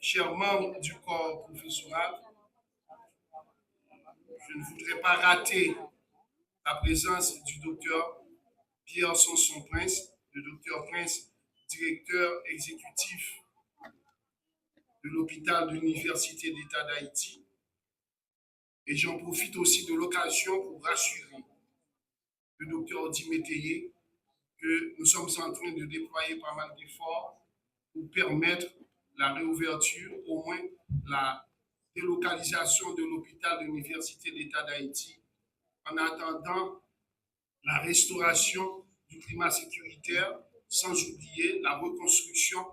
chers membres du corps professoral, je ne voudrais pas rater la présence du docteur Pierre Sanson-Prince, le docteur Prince, directeur exécutif de l'hôpital de l'Université d'État d'Haïti. Et j'en profite aussi de l'occasion pour rassurer le docteur Dimétayé que nous sommes en train de déployer pas mal d'efforts pour permettre la réouverture, au moins la délocalisation de l'hôpital de l'Université d'État d'Haïti en attendant la restauration du climat sécuritaire, sans oublier la reconstruction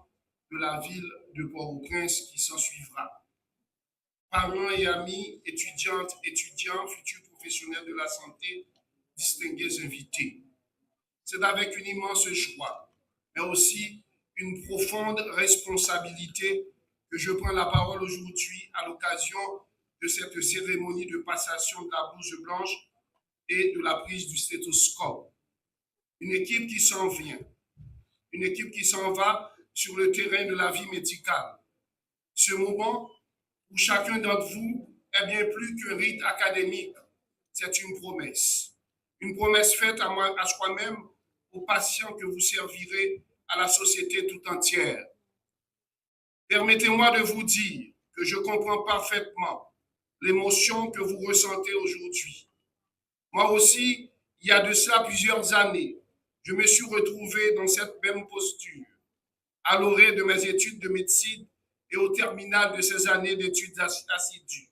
de la ville de Port-au-Prince qui s'en suivra. Parents et amis, étudiantes, étudiants, futurs professionnels de la santé, distingués invités. C'est avec une immense joie, mais aussi une profonde responsabilité que je prends la parole aujourd'hui à l'occasion de cette cérémonie de passation de la blouse blanche et de la prise du stéthoscope. Une équipe qui s'en vient, une équipe qui s'en va sur le terrain de la vie médicale. Ce moment où chacun d'entre vous est bien plus qu'un rite académique, c'est une promesse faite à soi-même, aux patients que vous servirez, à la société tout entière. Permettez-moi de vous dire que je comprends parfaitement l'émotion que vous ressentez aujourd'hui. Moi aussi, il y a de cela plusieurs années, je me suis retrouvé dans cette même posture, à l'orée de mes études de médecine et au terminal de ces années d'études assidues.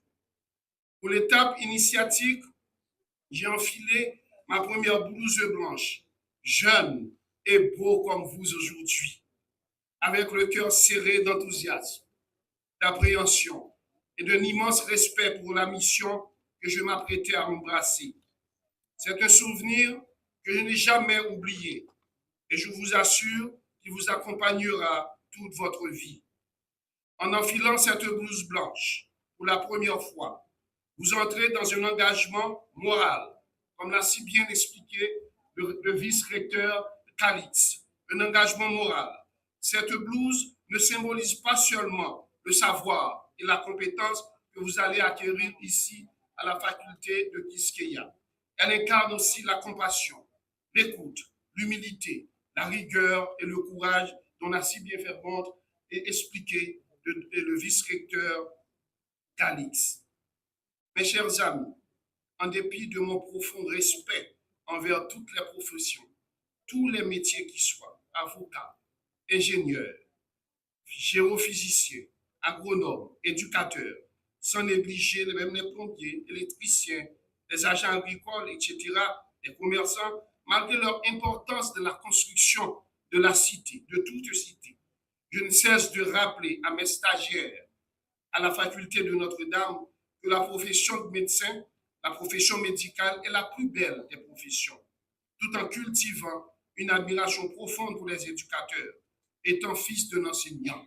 Pour l'étape initiatique, j'ai enfilé ma première blouse blanche, jeune et beau comme vous aujourd'hui, avec le cœur serré d'enthousiasme, d'appréhension et d'un immense respect pour la mission que je m'apprêtais à embrasser. C'est un souvenir que je n'ai jamais oublié et je vous assure qu'il vous accompagnera toute votre vie. En enfilant cette blouse blanche pour la première fois, vous entrez dans un engagement moral, comme l'a si bien expliqué le vice-recteur Kalitz, un engagement moral. Cette blouse ne symbolise pas seulement le savoir et la compétence que vous allez acquérir ici à la faculté de Quisqueya. Elle incarne aussi la compassion, l'écoute, l'humilité, la rigueur et le courage dont a si bien fait montre et expliqué le vice-recteur Calix. Mes chers amis, en dépit de mon profond respect envers toutes les professions, tous les métiers qui soient, avocats, ingénieurs, géophysiciens, agronomes, éducateurs, sans négliger même les plombiers, électriciens, les agents agricoles, etc., les commerçants, malgré leur importance dans la construction de la cité, de toute cité. Je ne cesse de rappeler à mes stagiaires à la faculté de Notre-Dame que la profession de médecin, la profession médicale est la plus belle des professions, tout en cultivant une admiration profonde pour les éducateurs, étant fils d'un enseignant.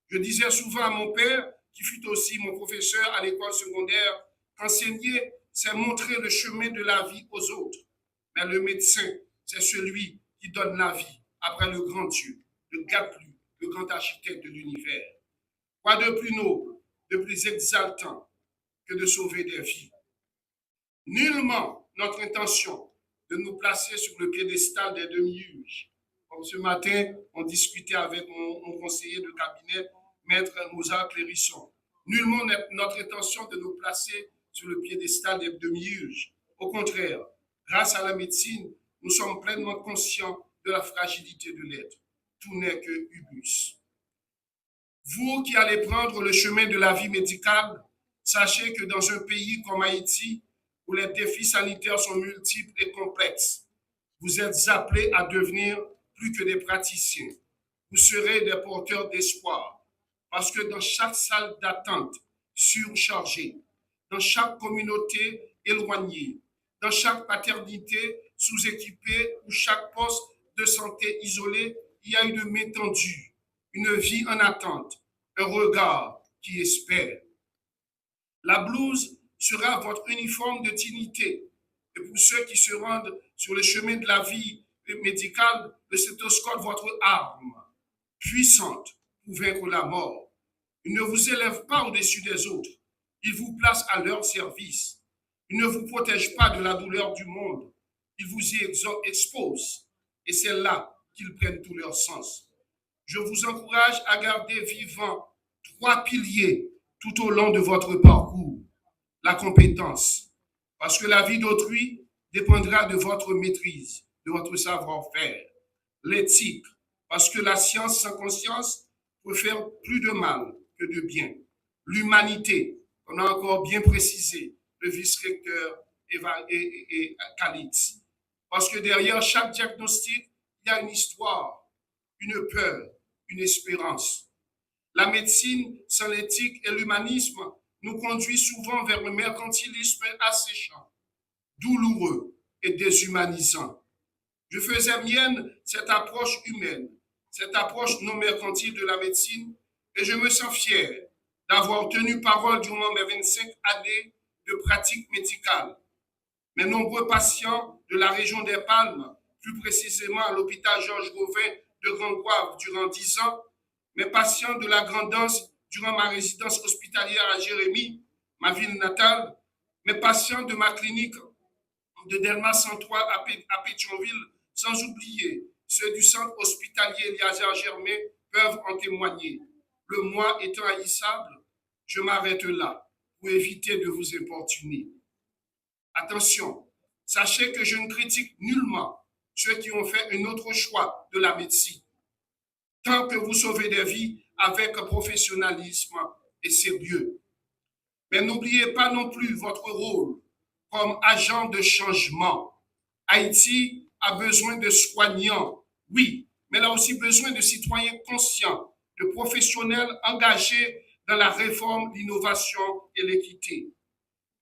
Je disais souvent à mon père, qui fut aussi mon professeur à l'école secondaire, qu'enseigner, c'est montrer le chemin de la vie aux autres. Mais le médecin, c'est celui qui donne la vie après le grand Dieu, le Gadlu, le grand architecte de l'univers. Quoi de plus noble, de plus exaltant que de sauver des vies? Nullement notre intention de nous placer sur le piédestal des demi-juges. Comme ce matin, on discutait avec mon conseiller de cabinet, Maître Mozart Clérisson. Nullement notre intention de nous placer sur le piédestal des demi-juges. Au contraire, grâce à la médecine, nous sommes pleinement conscients de la fragilité de l'être. Tout n'est que hubus. Vous qui allez prendre le chemin de la vie médicale, sachez que dans un pays comme Haïti, où les défis sanitaires sont multiples et complexes, vous êtes appelés à devenir plus que des praticiens. Vous serez des porteurs d'espoir, parce que dans chaque salle d'attente surchargée, dans chaque communauté éloignée, dans chaque paternité sous-équipée ou chaque poste de santé isolé, il y a une main tendue, une vie en attente, un regard qui espère. La blouse sera votre uniforme de dignité. Et pour ceux qui se rendent sur le chemin de la vie médicale, le stéthoscope, votre arme puissante pour vaincre la mort. Il ne vous élève pas au-dessus des autres. Il vous place à leur service. Il ne vous protège pas de la douleur du monde. Il vous y expose. Et c'est là qu'ils prennent tout leur sens. Je vous encourage à garder vivant trois piliers tout au long de votre parcours. La compétence, parce que la vie d'autrui dépendra de votre maîtrise, de votre savoir-faire. L'éthique, parce que la science sans conscience peut faire plus de mal que de bien. L'humanité, on a encore bien précisé, le vice-recteur et Kalitz. Parce que derrière chaque diagnostic, il y a une histoire, une peur, une espérance. La médecine sans l'éthique et l'humanisme nous conduit souvent vers le mercantilisme asséchant, douloureux et déshumanisant. Je faisais mienne cette approche humaine, cette approche non mercantile de la médecine, et je me sens fier d'avoir tenu parole durant mes 25 années de pratique médicale. Mes nombreux patients de la région des Palmes, plus précisément à l'hôpital Georges Gauvin de Grand-Goâve durant 10 ans, mes patients de la Grand'Anse durant ma résidence hospitalière à Jérémie, ma ville natale, mes patients de ma clinique de Delmas 103 à Pétionville, sans oublier ceux du centre hospitalier Eliazer Germain peuvent en témoigner. Le moi étant haïssable, je m'arrête là pour éviter de vous importuner. Attention, sachez que je ne critique nullement ceux qui ont fait un autre choix de la médecine. Tant que vous sauvez des vies avec professionnalisme et sérieux. Mais n'oubliez pas non plus votre rôle comme agent de changement. Haïti a besoin de soignants, oui, mais elle a aussi besoin de citoyens conscients, de professionnels engagés dans la réforme, l'innovation et l'équité.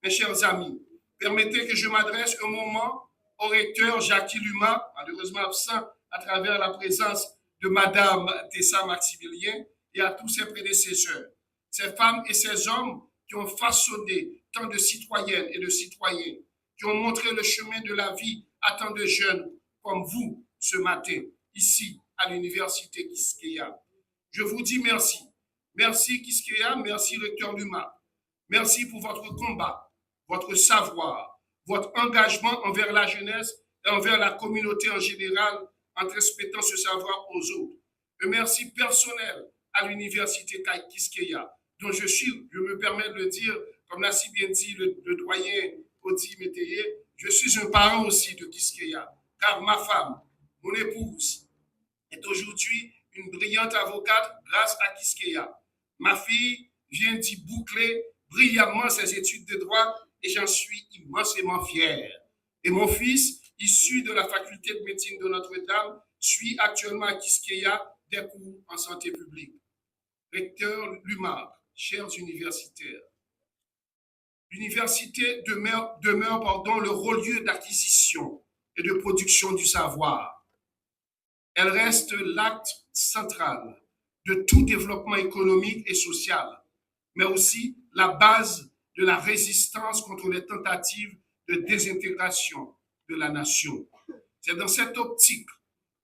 Mes chers amis, permettez que je m'adresse un moment au recteur Jackie Luma, malheureusement absent à travers la présence de Madame Tessa Maximilien et à tous ses prédécesseurs, ces femmes et ces hommes qui ont façonné tant de citoyennes et de citoyens, qui ont montré le chemin de la vie à tant de jeunes comme vous ce matin, ici à l'université Quisqueya. Je vous dis merci. Merci Quisqueya, merci recteur Luma. Merci pour votre combat, votre savoir, votre engagement envers la jeunesse et envers la communauté en général en transmettant ce savoir aux autres. Un merci personnel à l'université Quisqueya, dont je me permets de le dire, comme l'a si bien dit le doyen Odi Métayer, je suis un parent aussi de Quisqueya, car ma femme, mon épouse, est aujourd'hui une brillante avocate grâce à Quisqueya. Ma fille vient d'y boucler brillamment ses études de droit et j'en suis immensément fier. Et mon fils, issu de la faculté de médecine de Notre-Dame, suit actuellement à Quisqueya des cours en santé publique. Recteur Lumar, chers universitaires, l'université demeure le relieu d'acquisition et de production du savoir. Elle reste l'acte central de tout développement économique et social, mais aussi la base de la résistance contre les tentatives de désintégration de la nation. C'est dans cette optique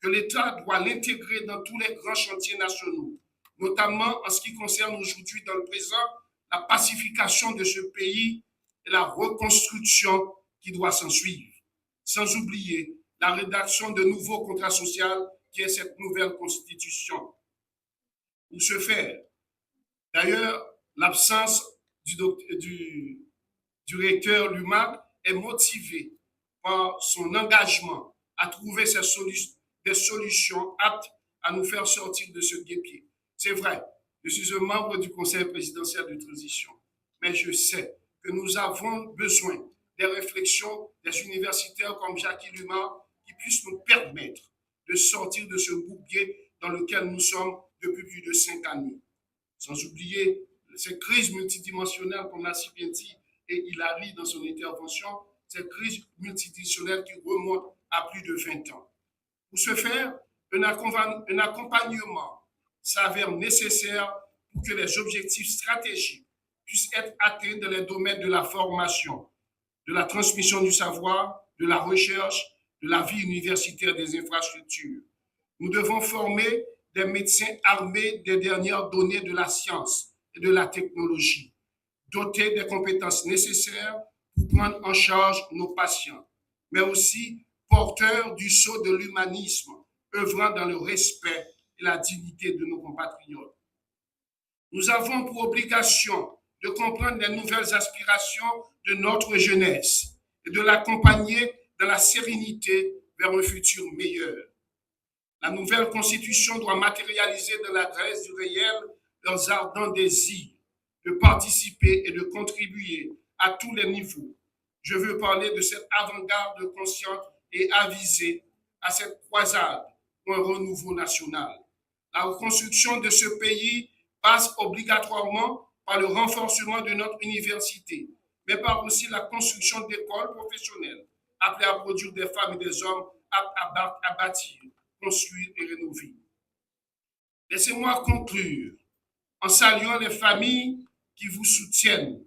que l'État doit l'intégrer dans tous les grands chantiers nationaux, notamment en ce qui concerne aujourd'hui dans le présent la pacification de ce pays et la reconstruction qui doit s'en suivre, sans oublier la rédaction de nouveaux contrats sociaux qui est cette nouvelle constitution. Pour ce faire, d'ailleurs, l'absence du recteur Lumac est motivée par son engagement à trouver des solutions aptes à nous faire sortir de ce guêpier. C'est vrai, je suis un membre du Conseil présidentiel de transition, mais je sais que nous avons besoin des réflexions des universitaires comme Jackie Luma qui puissent nous permettre de sortir de ce bourbier dans lequel nous sommes depuis plus de 5 années. Sans oublier ces crises multidimensionnelles, comme l'a si bien dit et Hilary dans son intervention, ces crises multidimensionnelles qui remontent à plus de 20 ans. Pour ce faire, un accompagnement s'avère nécessaire pour que les objectifs stratégiques puissent être atteints dans les domaines de la formation, de la transmission du savoir, de la recherche, de la vie universitaire, des infrastructures. Nous devons former des médecins armés des dernières données de la science et de la technologie, dotés des compétences nécessaires pour prendre en charge nos patients, mais aussi porteurs du sceau de l'humanisme, œuvrant dans le respect et la dignité de nos compatriotes. Nous avons pour obligation de comprendre les nouvelles aspirations de notre jeunesse et de l'accompagner dans la sérénité vers un futur meilleur. La nouvelle constitution doit matérialiser dans l'adresse du réel leurs ardents désirs de participer et de contribuer à tous les niveaux. Je veux parler de cette avant-garde consciente et avisée à cette croisade pour un renouveau national. La reconstruction de ce pays passe obligatoirement par le renforcement de notre université, mais par aussi la construction d'écoles professionnelles appelées à produire des femmes et des hommes à bâtir, construire et rénover. Laissez-moi conclure en saluant les familles qui vous soutiennent,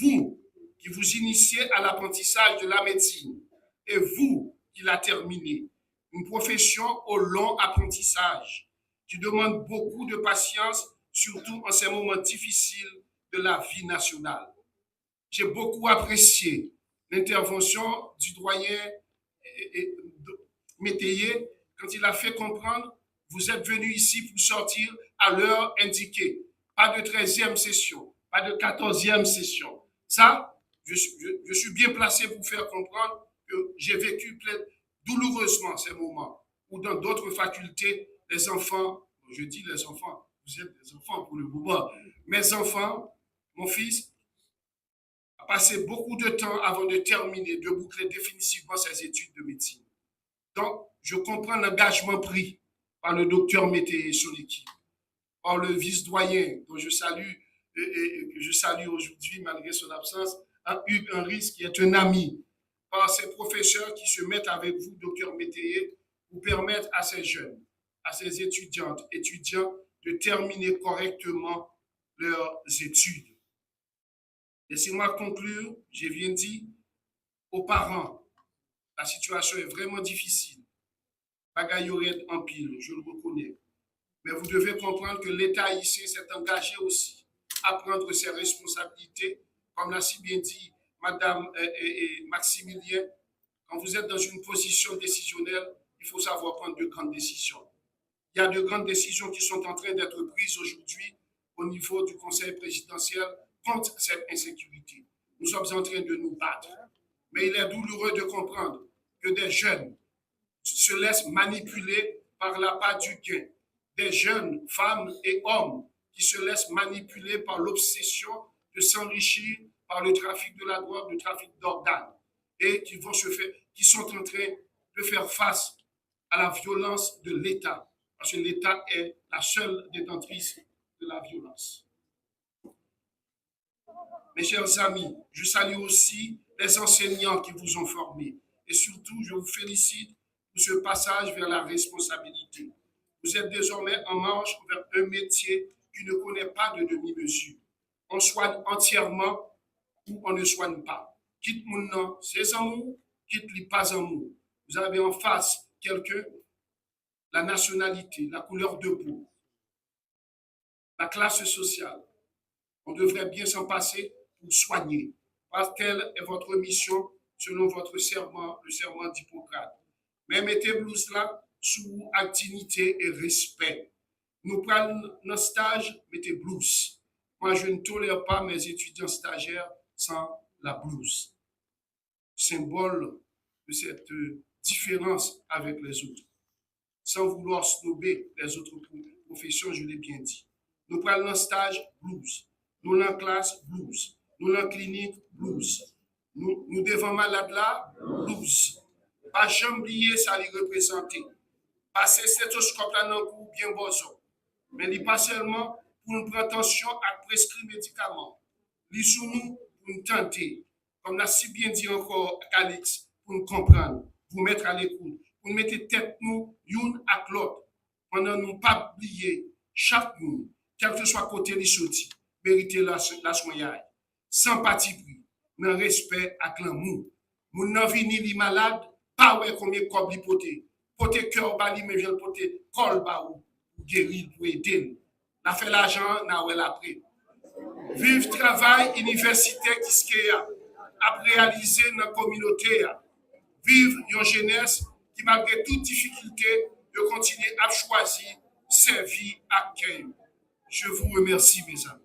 vous qui vous initiez à l'apprentissage de la médecine et vous qui la terminez. Une profession au long apprentissage qui demande beaucoup de patience, surtout en ces moments difficiles de la vie nationale. J'ai beaucoup apprécié l'intervention du doyen Métayer quand il a fait comprendre vous êtes venu ici pour sortir à l'heure indiquée. Pas de 13e session, pas de 14e session. Ça, je suis bien placé pour faire comprendre que j'ai vécu douloureusement ces moments où dans d'autres facultés, les enfants, je dis les enfants, vous êtes des enfants pour le moment, mes enfants, mon fils, a passé beaucoup de temps avant de terminer, de boucler définitivement ses études de médecine. Donc, je comprends l'engagement pris par le docteur Métayer et son équipe, par le vice-doyen, dont je salue aujourd'hui malgré son absence, Hugues Henry, qui est un ami, par ces professeurs qui se mettent avec vous, docteur Métayer, pour permettre à ces jeunes, à ces étudiantes, étudiants, de terminer correctement leurs études. Laissez-moi conclure, je viens de dire aux parents, la situation est vraiment difficile. Bagayoret en pile, je le reconnais. Mais vous devez comprendre que l'État haïtien s'est engagé aussi à prendre ses responsabilités, comme l'a si bien dit Madame Maximilien. Quand vous êtes dans une position décisionnelle, il faut savoir prendre de grandes décisions. Il y a de grandes décisions qui sont en train d'être prises aujourd'hui au niveau du Conseil présidentiel contre cette insécurité. Nous sommes en train de nous battre. Mais il est douloureux de comprendre que des jeunes se laissent manipuler par l'appât du gain. Des jeunes femmes et hommes qui se laissent manipuler par l'obsession de s'enrichir par le trafic de la drogue, le trafic d'organes, et qui sont en train de faire face à la violence de l'État, parce que l'État est la seule détentrice de la violence. Mes chers amis, je salue aussi les enseignants qui vous ont formés. Et surtout, je vous félicite pour ce passage vers la responsabilité. Vous êtes désormais en marche vers un métier qui ne connaît pas de demi-mesure. On soigne entièrement ou on ne soigne pas. Quitte mon nom, c'est amour, quitte li pas amour. Vous avez en face quelqu'un, la nationalité, la couleur de peau, la classe sociale. On devrait bien s'en passer pour soigner, parce qu'elle est votre mission selon votre serment, le serment d'Hippocrate. Mais mettez blouse là sous dignité et respect. Nous prenons notre stage, mettez blouse. Moi, je ne tolère pas mes étudiants stagiaires sans la blouse. Symbole de cette différence avec les autres. Sans vouloir snober les autres professions, je l'ai bien dit. Nous prenons notre stage, blouse. Nous en classe, blouse. Nous en clinique, blouse. Nous devons malade là, blouse. Pas jamais oublier ça les représenter. Passer stéthoscope là dans le cou bien boson. Mais il pas seulement pour nous prendre attention à prescrire médicaments. Il sous nous pour nous tenter, comme l'a si bien dit encore Calix, pour nous comprendre, vous mettre à l'écoute, pour nous mettre tête nous, l'une à l'autre, pendant nous pas oublier chaque nous, quel que soit côté les sorti, mériter la soignage, sans parti pris, dans respect à l'amour. Moun nan vini li malade, pas ouais combien cob li poté. Poté cœur ba li mais vient poté col ba ou guérir pour aider. La fait l'argent na ouais l'après. Vive travail universitaire qui a réalisé dans la communauté. Vive une jeunesse qui, malgré toute difficulté, de continuer à choisir, servir, accueillir. Je vous remercie, mes amis.